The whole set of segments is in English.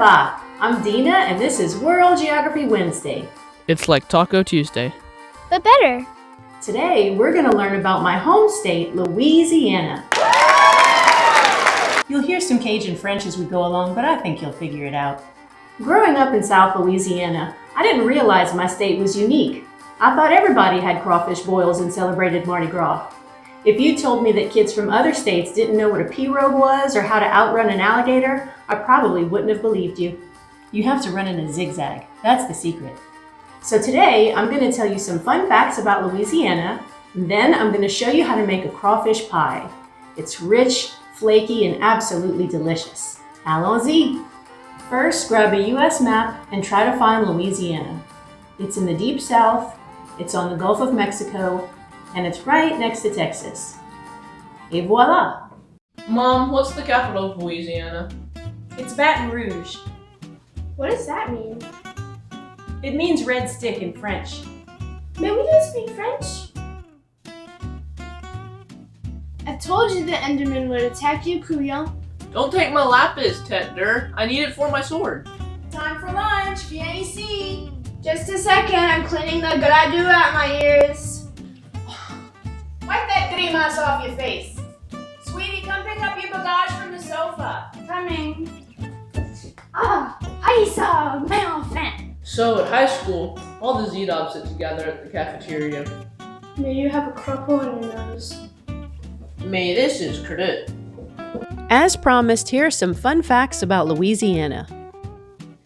va? I'm Dina, and this is World Geography Wednesday. It's like Taco Tuesday. But better. Today, we're going to learn about my home state, Louisiana. You'll hear some Cajun-French as we go along, but I think you'll figure it out. Growing up in South Louisiana, I didn't realize my state was unique. I thought everybody had crawfish boils and celebrated Mardi Gras. If you told me that kids from other states didn't know what a pirogue was or how to outrun an alligator, I probably wouldn't have believed you. You have to run in a zigzag. That's the secret. So today, I'm going to tell you some fun facts about Louisiana, and then I'm going to show you how to make a crawfish pie. It's rich, flaky, and absolutely delicious. Allons-y! First, grab a US map and try to find Louisiana. It's in the deep south, it's on the Gulf of Mexico, and it's right next to Texas. Et voila! Mom, what's the capital of Louisiana? It's Baton Rouge. What does that mean? It means red stick in French. May we don't speak French? I told you the Enderman would attack you, Couillon. Don't take my lapis, Tedder. I need it for my sword. Time for lunch, viens ici! Just a second, I'm cleaning the gradue out my ears. Wipe that grimace off your face. Sweetie, come pick up your bagage from the sofa. Coming. Ah, Aïssa, my enfant. So, at high school, all the Z-Dobs sit together at the cafeteria. May you have a crumple in your nose. May this is credit. As promised, here are some fun facts about Louisiana.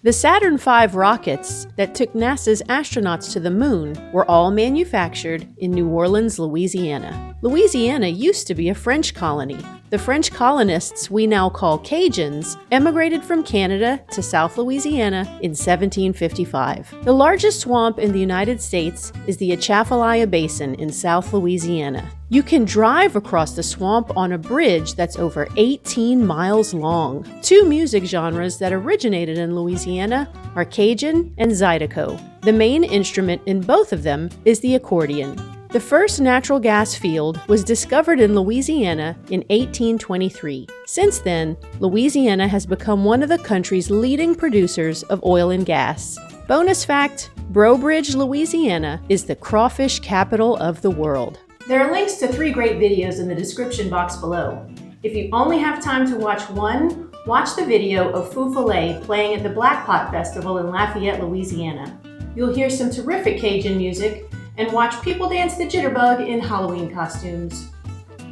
The Saturn V rockets that took NASA's astronauts to the moon were all manufactured in New Orleans, Louisiana. Louisiana used to be a French colony. The French colonists we now call Cajuns emigrated from Canada to South Louisiana in 1755. The largest swamp in the United States is the Atchafalaya Basin in South Louisiana. You can drive across the swamp on a bridge that's over 18 miles long. Two music genres that originated in Louisiana are Cajun and Zydeco. The main instrument in both of them is the accordion. The first natural gas field was discovered in Louisiana in 1823. Since then, Louisiana has become one of the country's leading producers of oil and gas. Bonus fact, Breaux Bridge, Louisiana is the crawfish capital of the world. There are links to 3 great videos in the description box below. If you only have time to watch one, watch the video of FEUFOLLET playing at the BLACKPOT Festival in Lafayette, Louisiana. You'll hear some terrific Cajun music and watch people dance the jitterbug in Halloween costumes.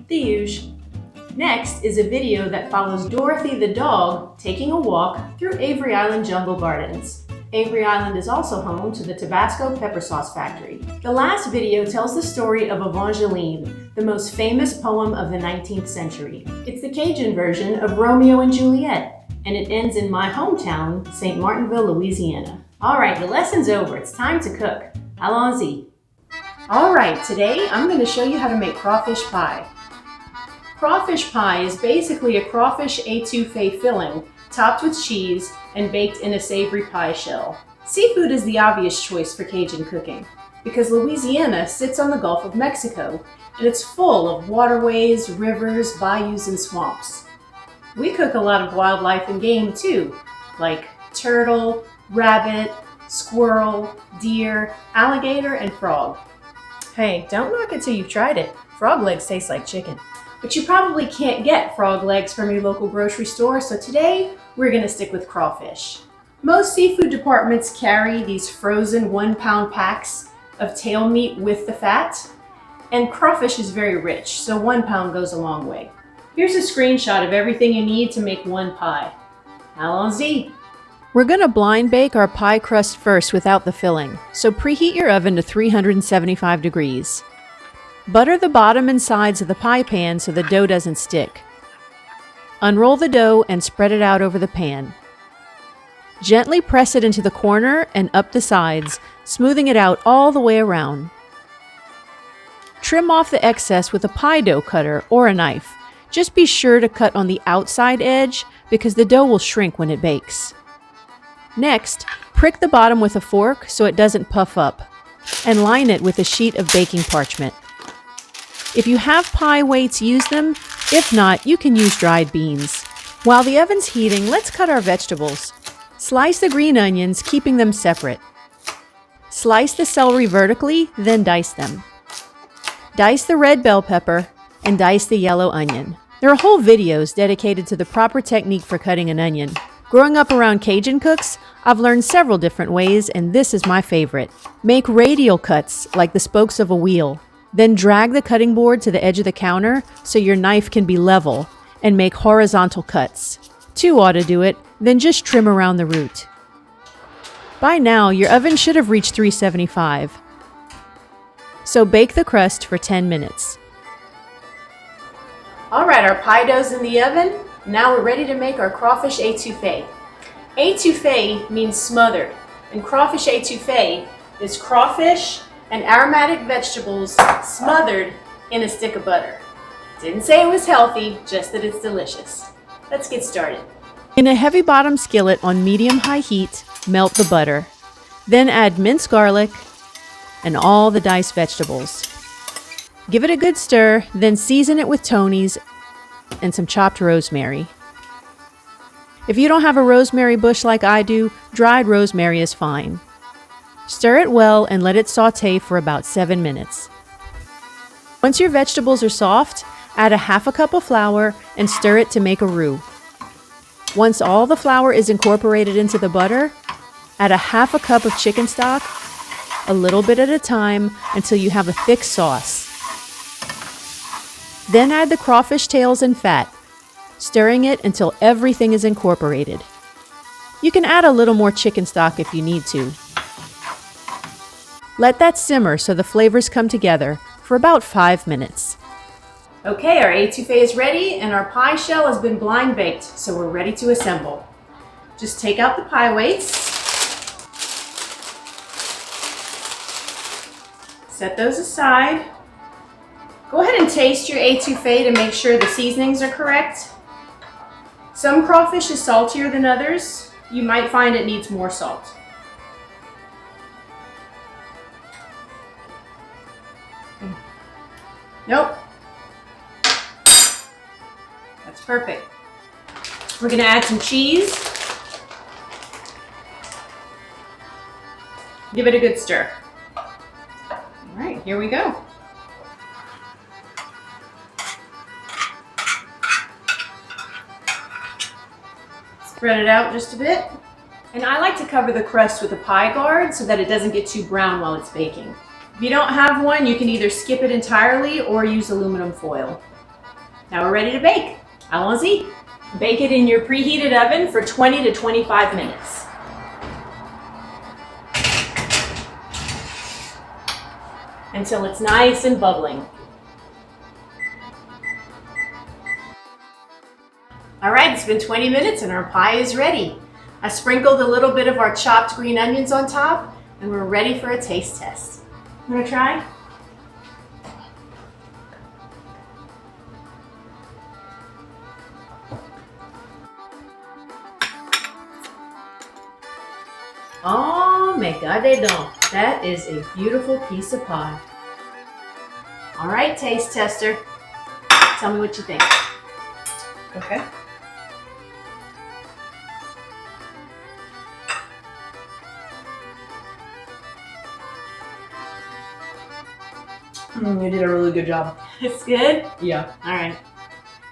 The usual. Next is a video that follows Dorothy the Dog taking a walk through AVERY Island Jungle Gardens. AVERY Island is also home to the Tabasco Pepper Sauce Factory. The last video tells the story of Evangeline, the most famous poem of the 19th century. It's the Cajun version of Romeo and Juliet, and it ends in my hometown, St. Martinville, Louisiana. All right, the lesson's over. It's time to cook. Allons-y. All right, today I'm going to show you how to make crawfish pie. Crawfish pie is basically a crawfish étouffée filling topped with cheese and baked in a savory pie shell. Seafood is the obvious choice for Cajun cooking because Louisiana sits on the Gulf of Mexico and it's full of waterways, rivers, bayous, and swamps. We cook a lot of wildlife and game too, like turtle, rabbit, squirrel, deer, alligator, and frog. Hey, don't knock it till you've tried it. Frog legs taste like chicken. But you probably can't get frog legs from your local grocery store, so today we're going to stick with crawfish. Most seafood departments carry these frozen 1-pound packs of tail meat with the fat, and crawfish is very rich, so 1 pound goes a long way. Here's a screenshot of everything you need to make one pie. Allons-y! We're going to blind bake our pie crust first without the filling, so preheat your oven to 375 degrees. Butter the bottom and sides of the pie pan so the dough doesn't stick. Unroll the dough and spread it out over the pan. Gently press it into the corner and up the sides, smoothing it out all the way around. Trim off the excess with a pie dough cutter or a knife. Just be sure to cut on the outside edge because the dough will shrink when it bakes. Next, prick the bottom with a fork so it doesn't puff up, and line it with a sheet of baking parchment. If you have pie weights, use them. If not, you can use dried beans. While the oven's heating, let's cut our vegetables. Slice the green onions, keeping them separate. Slice the celery vertically, then dice them. Dice the red bell pepper and dice the yellow onion. There are whole videos dedicated to the proper technique for cutting an onion. Growing up around Cajun cooks, I've learned several different ways, and this is my favorite. Make radial cuts like the spokes of a wheel. Then drag the cutting board to the edge of the counter so your knife can be level, and make horizontal cuts. 2 ought to do it, then just trim around the root. By now, your oven should have reached 375. So bake the crust for 10 minutes. All right, our pie dough's in the oven. Now we're ready to make our crawfish étouffée. Étouffée means smothered, and crawfish étouffée is crawfish and aromatic vegetables smothered in a stick of butter. Didn't say it was healthy, just that it's delicious. Let's get started. In a heavy bottom skillet on medium-high heat, melt the butter. Then add minced garlic and all the diced vegetables. Give it a good stir, then season it with Tony's and some chopped rosemary. If you don't have a rosemary bush like I do, dried rosemary is fine. Stir it well and let it saute for about 7 minutes. Once your vegetables are soft, add a half a cup of flour and stir it to make a roux. Once all the flour is incorporated into the butter, add a half a cup of chicken stock, a little bit at a time until you have a thick sauce. Then add the crawfish tails and fat, stirring it until everything is incorporated. You can add a little more chicken stock if you need to. Let that simmer so the flavors come together for about 5 minutes. Okay, our étouffée is ready and our pie shell has been blind baked, so we're ready to assemble. Just take out the pie weights. Set those aside. Go ahead and taste your étouffée to make sure the seasonings are correct. Some crawfish is saltier than others. You might find it needs more salt. Nope. That's perfect. We're gonna add some cheese. Give it a good stir. All right, here we go. Spread it out just a bit. And I like to cover the crust with a pie guard so that it doesn't get too brown while it's baking. If you don't have one, you can either skip it entirely or use aluminum foil. Now we're ready to bake. Allons-y. Bake it in your preheated oven for 20 to 25 minutes. Until it's nice and bubbling. All right, it's been 20 minutes and our pie is ready. I sprinkled a little bit of our chopped green onions on top and we're ready for a taste test. You wanna try? Oh my God, they don't. That is a beautiful piece of pie. All right, taste tester. Tell me what you think. Okay. You did a really good job. It's good? Yeah. All right.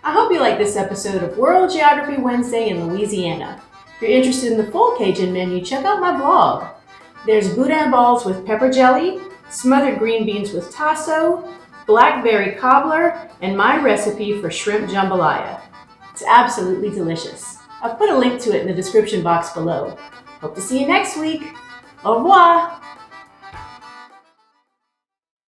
I hope you like this episode of World Geography Wednesday in Louisiana. If you're interested in the full Cajun menu, check out my blog. There's boudin balls with pepper jelly, smothered green beans with tasso, blackberry cobbler, and my recipe for shrimp jambalaya. It's absolutely delicious. I've put a link to it in the description box below. Hope to see you next week. Au revoir!